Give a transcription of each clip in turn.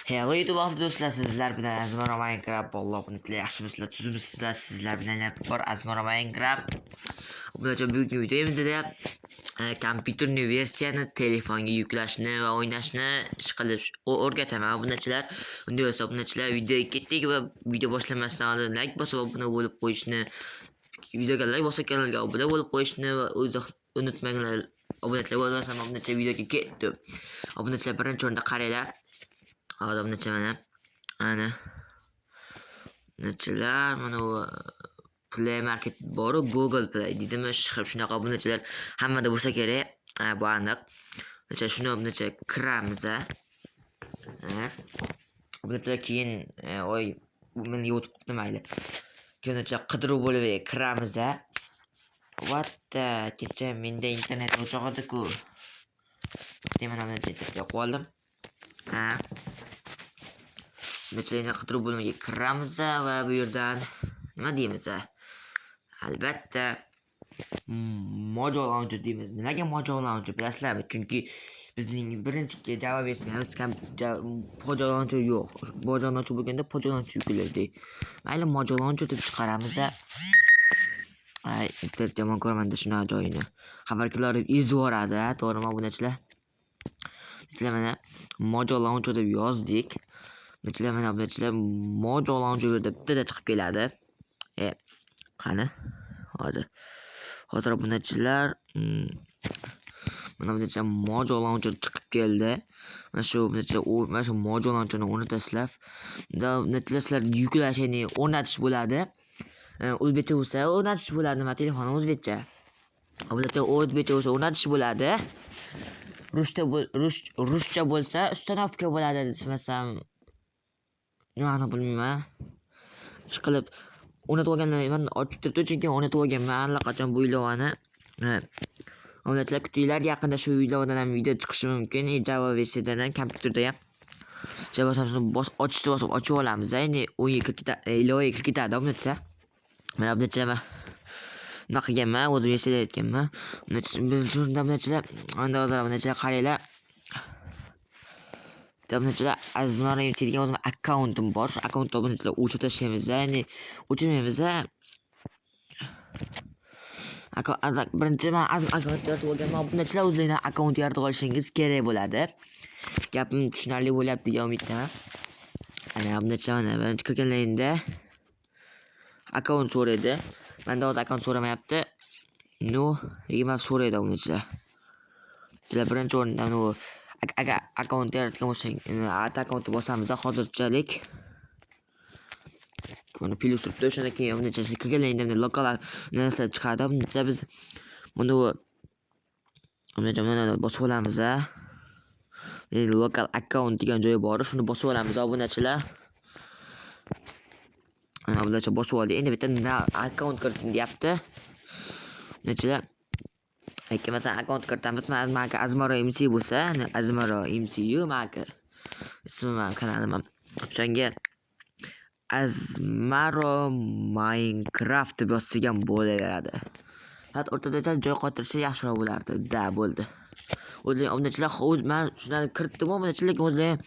Hello YouTube ahli do'stlar, sizlar bilan Azmaro Minecraft. Alloh bunday yaxshimisizlar, tuzimsizlar, sizlar bilan bor Azmaro Minecraft. Bunaqa bugungi videomizda kompyuterni versiyani telefonga yuklashni va o'ynashni ish qilib o'rgataman. Bunachilar, unday bo'lsa bunachilar videoga ketdik va video boshlamasdan oldin like bosib obuna bo'lib qo'yishni, videoga like bosib kanalga obuna bo'lib qo'yishni va unutmanglar. Obunachilar bo'lmasa bunacha videoga ketdim. Obunachilar birinchi o'rinda qaranglar. Hozir bunacha ana bunachalar mana bu Play Market bor, Google Play deydimi, shunaqa bunachalar hammada bo'lsa kerak. Bu aniq. Bunacha kiramiz. Bunachalar keyin men yotib qoldim mayli. Keyin qidiruv bo'limiga kiramiz. Kecha menda internet o'chog'idiku. Mana bunacha qoldim. Bunachalarni qidiruv bo'limiga kiramiz va bu yerdan nima deymiz? Albatta Mojo Launcher deymiz. Nimaga Mojo Launcher bilasizlarmi? Chunki bizning birinchi Java versiyamiz Mojo Launcher yo'q. Mojo Launcher bo'lganda Mojo Launcher yuklaydi. Mayli Mojo Launcher deb chiqaramiz. Internet yomon ko'rmanda shuna joyini. Xabarlar izvoradi, to'g'rimi bunachilar? Mana Mojo Launcher deb yozdik. Bunachilar Mojo Launcher deb bitta chiqib keladi. Qani? Hozir bunachilar mana bunacha Mojo Launcher chiqib keldi. Mana shu Mojo Launcherni o'rnatasizlar. Bunachilar yuklashini o'rnatish bo'ladi. O'zbekcha bo'lsa o'rnatish bo'ladi, nima telefonni o'zbekcha. Bunacha o'zbekcha bo'lsa o'rnatish bo'ladi. Ruscha bo'lsa ustanovka bo'ladi desam. Yo'qni bilmayman. Ishqilib o'rnatib olganlar ochib turibdi, chunki o'rnatib olganman allaqachon bu ilovani. Obunachilar kutinglar, yaqinda shu ilovadan ham video chiqishi mumkin. Java versiyadan ham kompyuterda ham. Java Samsung ochishni bosib ochib olamiz. Endi ilovaga kirib ketadi obunachilar. Mana bunacha nima qilganman, o'zim yashayotganman. Bunachilar, bunachilar qaranglar. Bunachilar Azmaro degan o'zim akkauntim bor. Shu akkauntda bunachilar o'chirib tashlaymiz. Endi o'chirmaymiz. Birinchi men akkaunt yaratib olganman. Bunachilar o'zingizdan akkaunt yaratib olishingiz kerak bo'ladi. Gapim tushunarli bo'lyapti degan umiddaman. Ana bunachilar birinchi kirganlaringda akkaunt so'raydi. Menda hozir akkaunt so'ramayapti. Lekin so'raydi bunachilar. Birinchi o'rinda agar akkaunt yaratgan bo'lsangiz, akkauntni bosamiz. Hozirchalik mana plus turibdi. O'shandan keyin bunacha kirganlaringda lokal narsa chiqadi. Bunacha biz mana bosib olamiz. Lokal akkaunt degan joyi bor. Shuni bosib olamiz obunachilar. Bunacha bosib oldik. Endi bitta akkaunt kiriting deyapti. Bunachilar masalan akkaunt kiritamiz. Menga Azmaro MC bo'lsa, Azmaro MCU menga ismim, kanalim ham. O'shanga Azmaro Minecraft deb yozsak ham bo'laveradi. Faqat o'rtada joy qoldirsa yaxshiroq bo'lardi. Bo'ldi. Obunachilar, men shundan kiritdim, obunachilar, lekin o'zlaring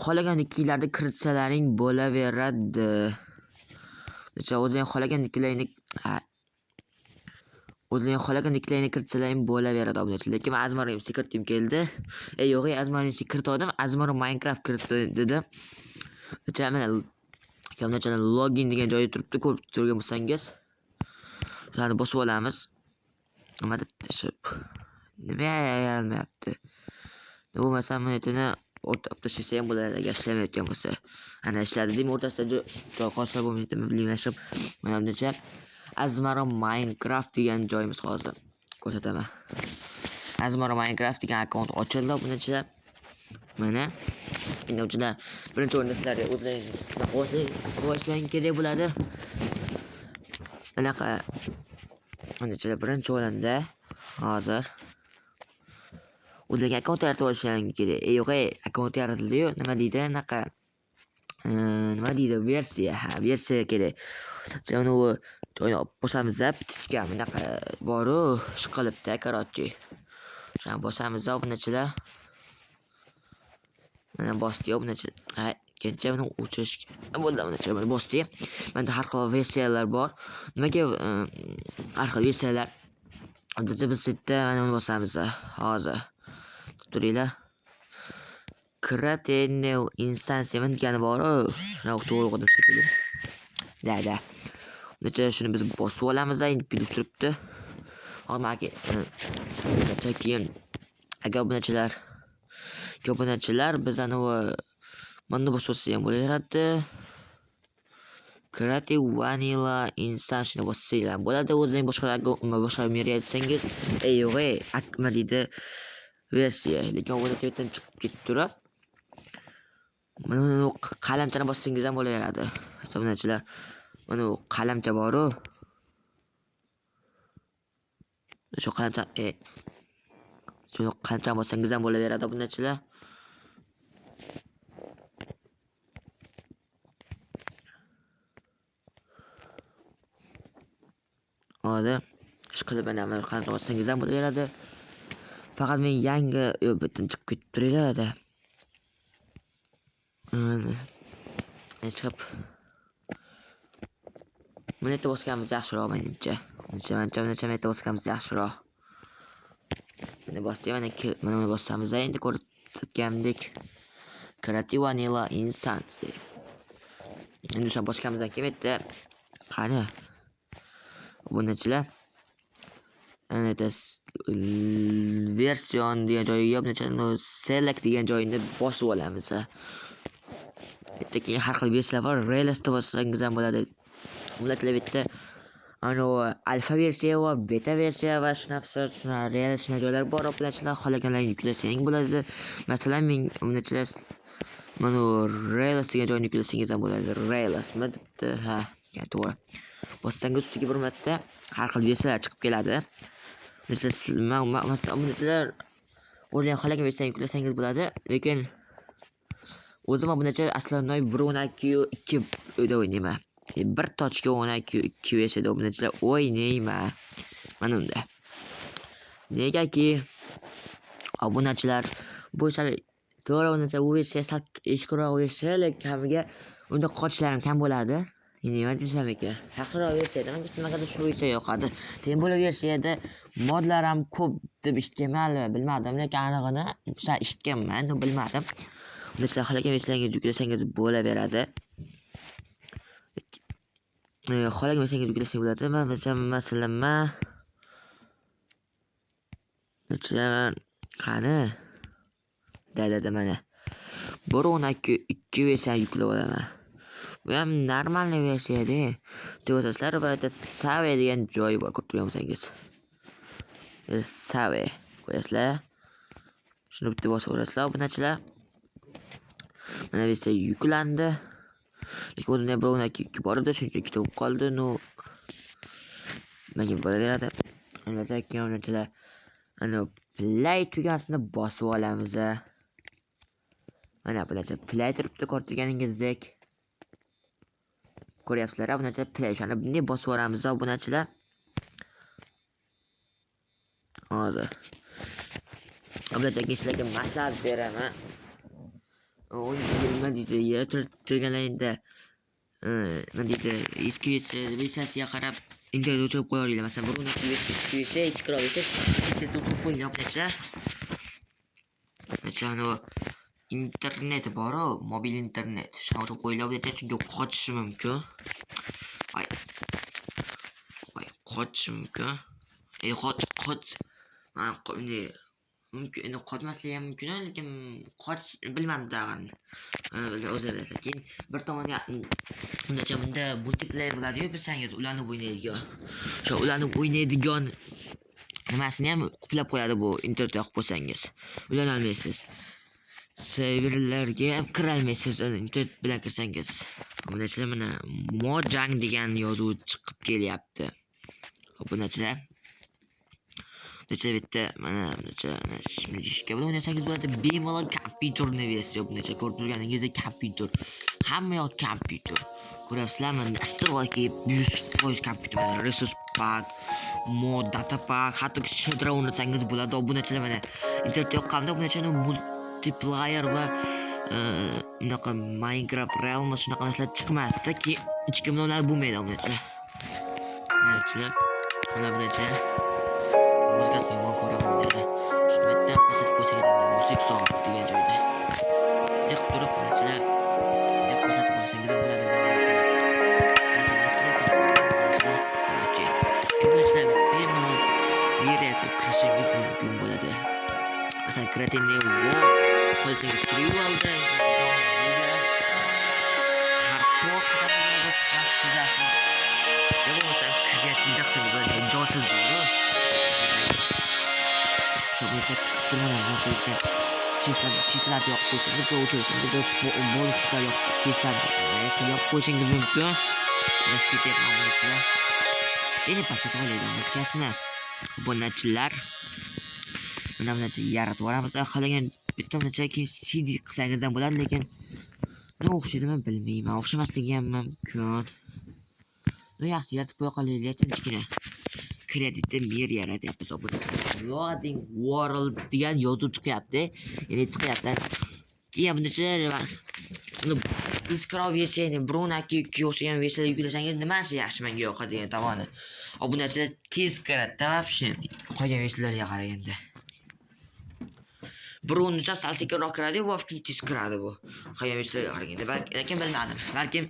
xohlaganingizlarni kiritsalaring bo'laveradi. O'zlaring xohlaganinglarni kiritsalaring bo'laveradi obunachilar. Lekin men Azmaro MC kiritim keldi. Yo'q, Azmaro MC kiritdim. Azmaro Minecraft kiritdim. Mana login degan joyi turibdi, ko'rib turgan bo'lsangiz. Ularni bosib olamiz. Nima yaralmayapti. Bo'lmasa menitini o'rtab tashlasa ham bo'ladi, agar ishlamayotgan bo'lsa. Ana ishladi deymi, o'rtasida joy qolsa bo'lmaydimi, bilmayman. Mana bunacha Azmaro Minecraft degan joyimiz hozir ko'rsataman. Azmaro Minecraft degan akkaunt ochildi bunacha. Mana endi uchilar birinchi o'rinda sizlarga o'zlaring kerak bo'ladi. Bunaqa bunachilar birinchi o'rinda hozir o'zlaring akkaunt yaratib olishlaring kerak. Yo'q, akkaunt yaratildi-yu, nima deydi? Nima deydi? Versiya kerak. Uni joyni bosamiz, bitta bunaqa bor-u, ishqilibdi, korotchi. Shuni bosamiz, bunachilar. Mana bosdik, bunachilar. ketgancha buni o'chirish bo'ldi. Mana bosdik. Menda har xil versiyalar bor. Nimaga har xil versiyalar? Hozircha biz yerda mana buni bosamiz. Hozir turinglar. Create new instance degani bor-ku. Mana to'g'ri o'qidim shekilli. Da. Shuni biz bosib olamiz, endi plus turibdi. Hozir keyin agar obunachilar biz mana bosib olsa ham bo'laveradi. Creative Vanilla Instance bossanglar bo'ladi. O'zing boshqa merayotsangiz, yo'q, nima deydi versiya. Lekin obunachidan chiqib ketib turib, mana qalamchani bossangiz ham bo'laveradi. Obunachilar mana bu qalamcha bor-ku. Shu qalamcha bossangiz ham bo'laveradi obunachilar. Hozir shu qilib mana qalamcha bossangiz ham bo'laveradi. Faqat men yangi bitdan chiqib ketib turinglar-da. Chiqib Mana yerda bosganimiz yaxshiroq menimcha. Menimcha yerda bosganimiz yaxshiroq. Mana bosdik, mana bossamiz, endi ko'rsatganimdek Creative Vanilla Instance. Endi o'sha boshqamizdan keyin yerda qani obunachilar ana version degan joyiga obunachilar select degan joyini bosib olamiz. Yerda keyin har xil versiyalar bor. Rails'da bossangiz ham bo'ladi. Bularga bitta alfa versiya va beta versiya va shuna Rails joylar bor. Obunachilar xohlaganlaringizni yuklasang bo'ladi. Masalan, men obunachilar mana Rails degan joyni yuklasangiz ham bo'ladi. Railsmi debdi. Ha, to'g'ri. Bossangiz ustiga bir marta har xil versiyalar chiqib keladi. Masalan, obunachilar o'zing xohlagan versiyani yuklasangiz bo'ladi, lekin o'zim obunachilar aslan 1.12 uyda o'ynayman. 1.12 versiyada obunachilar o'ynayman. Mana unda. Negaki obunachilar bu to'g'ri obunachilar bu versiya sal eskiroq versiya, lekin kamiga unda qochishlarim kam bo'ladi. Nima desam ekan? Yaxshiroq versiyada menga shu versiya yoqadi. Keyin bu versiyada modlar ham ko'p deb eshitganman, bilmadim, lekin anig'ini eshitganman, bilmadim. Obunachilar xohlagan versiyangizni yuklasangiz bo'laveradi. Xohlagan versiyangizni yuklasangiz bo'ladi. Masalan, qani? Da mana. 1.12 versiyani yuklab olaman. Bu ham normalniy versiyada. Devotaslar va Save degan joyi bor, ko'rib turgansangiz. Save. Ko'rasizlar? Shuni bitta bosib o'rasizlar, obunachilar. Mana versiya yuklandi. Lekin o'zimda 1.12 bor edi, shuncha ikkita bo'lib qoldi. Menga bo'laveradi. Albatta, keyin obunachilar play tugasini bosib olamiz. Mana bularcha play turibdi, ko'rib turganingizdek. Ko'ryapsizlar, obunachilar play shuni bunday bosib olamiz, obunachilar. Hozir obunachilarga sizlarga maslahat beraman. Nima deydi, turganlaringda nima deydi, eski versiyasiga qarab internet o'chirib qo'yaveringlar. Masalan, 1.12 versiya eskiroq versiya internet o'chirib qo'ying, obunachilar. Masalan, internet bor-ku, mobil internet. Shuni o'chirib qo'yinglar, chunki qochishi mumkin. Qochishi mumkin. Mumkin, endi qotmasligi ham mumkin, lekin bilmadim tag'in. O'zlari biladi. Keyin bir tomonga bunda multiplayer bo'ladi-yu, bilsangiz, ularni o'ynaydigan. O'sha ularni o'ynaydigan nimasini ham qoplab qo'yadi bu internet yoqib bo'lsangiz. Ularni olmaysiz. Serverlarga ham kira olmaysiz internet bilan kirsangiz. Obunachilar mana Mojang degan yozuv chiqib kelyapti. Obunachilar bitta mana ishga o'ynasangiz bo'ladi. Bemalol kompyuterni versiya bunacha ko'rib turganingizdek kompyuter. Hamma yoq kompyuter. Ko'ryapsizlarmi? Nastroyki 100% kompyuter. Resource pack, mod, data pack, hatto shedra o'rnatsangiz bo'ladi. Obunachilar mana internet yoqqanda obunachilar multiplayer va unaqa Minecraft Realms shunaqa narsalar chiqmasdi ki hech kimda ular bo'lmaydi obunachilar. Mana bunachilar muzikasi yomon ko'raman dedi. Shuni bitta ko'rsatib qo'ysangiz muzik soat degan joyda. Yiqib turib bunachilar ko'rsatib qo'ysangiz bo'ladi. Bunachilar bemalol yaratib kirishingiz mumkin bo'ladi. Masalan, kreativni qo'ysangiz turib oldi. Joysiz bor. Shuncha turmadan chetlab yoqib qo'ysangiz o'chirishingiz bo'lib chetlab yoqib qo'yishingiz mumkin. Endi pastga qo'ylaydi muskasini. Obunachilar mana bunacha yaratib yuboramiz. Xohlagan bitta bunacha keyin CD qilsangiz ham bo'ladi, lekin nima o'xshaydimi bilmayman. O'xshamasligi ham mumkin. Yaxshi yaratib qo'ya qolaylik, tinchgina. Kreditda mer yaratyapmiz obunachilar. Loading world degan yozuv chiqyapti. Ya'ni chiqyapti. Keyin bunacha Discord versiyani Brunaki o'xshagan versiyaga yuklasangiz nimasi yaxshi menga yoqadigan tomoni. Obunachilar tez kiradi, вообще. Qolgan versiyalarga qaraganda. Bruncha sal sekinroq kiradi, bu вообще tez kiradi bu. Qolgan versiyalarga qaraganda. Lekin bilmadim. Balkim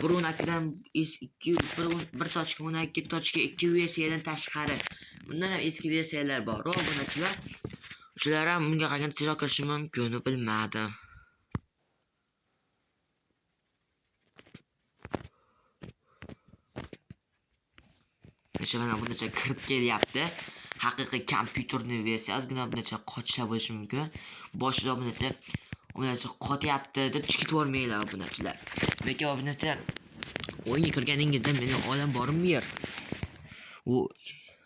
Brunakidan 1.12 versiyadan tashqari. Bundan ham eski versiyalar bor. Obunachilar shular ham bunga qaraganda tezroq kirishi mumkin, bilmadim. Mana bunacha kirib kelyapti. Haqiqiy kompyuterning versiyasi ozgina bunacha qochishlar bo'lishi mumkin. Boshida bunacha qotyapti deb chiqib yubormanglar obunachilar. Lekin obunachilar o'yinga kirganingizda meni olam bormi yer. U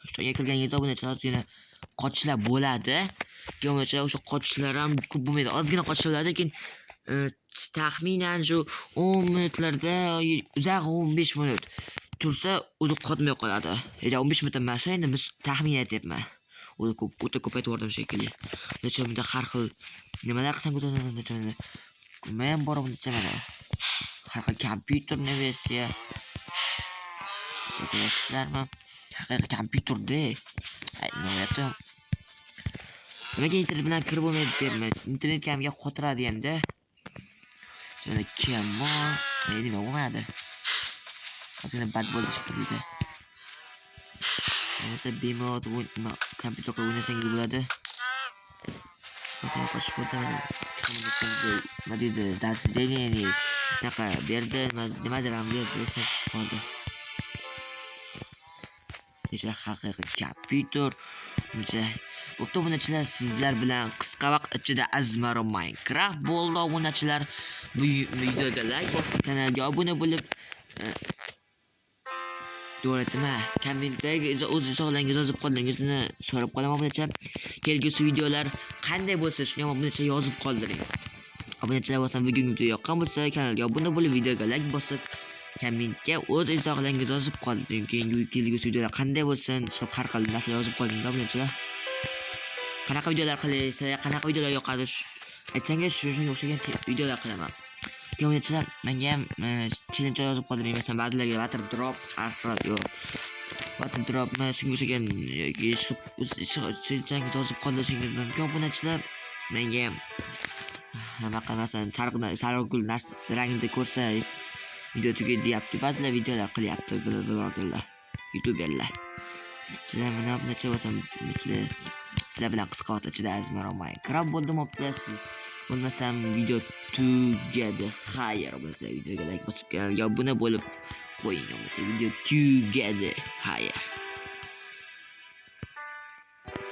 o'shaga kirganingizda obunachilar ozgina qochishlar bo'ladi. Keyin obunachilar o'sha qochishlar ham ko'p bo'lmaydi. Ozgina qochishlar bo'ladi, lekin taxminan shu 10 minutlarda uzoq 15 minut tursa o'zi qotmay qoladi. 15 minut emas, endi biz taxmin aytyapman. O'ta ko'p aytib shekilli. Bunda har xil nimalar qilsam ko'taradi. Men bor buncha mana. Har xil kompyuterning versiya. So'rasizlarmi? Haqiqiy kompyuterda. Nima yaptim? Nimaga internet bilan kirib bo'lmaydi deyapman. Internet kamga qotiradi hamda. Mana kemon, nima bo'lmadi. Ozgina bad bo'ldi shekilli. Mesela bemalol kompyuterga o'ynasangiz bo'ladi. Mesela qo'shib o'taman. Nima deydi? Dasturni naqa berdi, nimadir ham berdi, chiqib qoldi. Necha haqiqiy kompyuter. Bo'pti obunachilar, sizlar bilan qisqa vaqt ichida Azmaro Minecraft bo'ldi obunachilar. Bu videoga like bosib, kanalga obuna bo'lib To'g'ri-mi? Kommentdagi o'z sog'lig'ingizni yozib qoldiringizni so'rab qolaman obunachilar. Kelgusi videolar qanday bo'lsa shuni ham obunachilar yozib qoldiring. Obunachilar bo'lsa bugungi video yoqqan bo'lsa kanalga obuna bo'lib, videoga like bosib, kommentga o'z izohlaringizni yozib qoldiring. Kelgusi videolar qanday bo'lsin, har xil narsa yozib qoldiring obunachilar. Qanaqa videolar qilaysiz, qanaqa videolar yoqadi aytsangiz, shunga o'xshagan videolar qilaman. Obunachilar, menga ham challenge yozib qoldiring. Masalan, ba'zilarga water drop, har xil yo'q. Water drop shunga o'xshagan challenge yozib qoldirishingiz mumkin obunachilar. Menga ham nima qilmasan, sariq gul rangida ko'rsa video tugaydi deyapti. Ba'zilar videolar qilyapti, blogerlar, youtuberlar. Mana bunacha bo'lsam, sizlar bilan qisqa vaqt ichida Azmaro Minecraft bo'ldim siz bo'lmasam video tugadi. Xayr, bo'lsa videoga like bosib kanalga obuna bo'lib qo'ying. Video tugadi. Xayr.